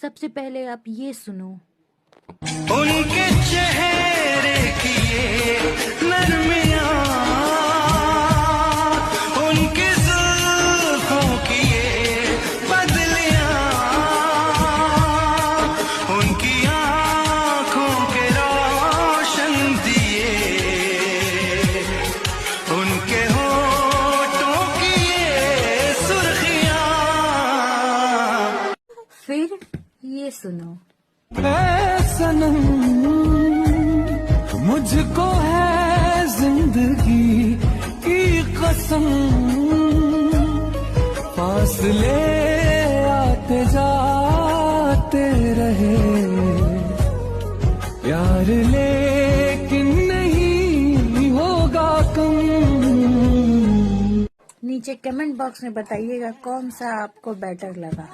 सबसे पहले आप ये सुनो। उनके चेहरे की ये नरमियां, उनकी जुल्फों की ये बदलियां, उनकी आंखों के रोशन दिए, उनके होठों की ये सुर्खियां। फिर ये सुनो। ऐ सनम मुझको है जिंदगी की कसम, फासले आते जाते रहे प्यार, लेकिन नहीं होगा कम। नीचे कमेंट बॉक्स में बताइएगा कौन सा आपको बेटर लगा।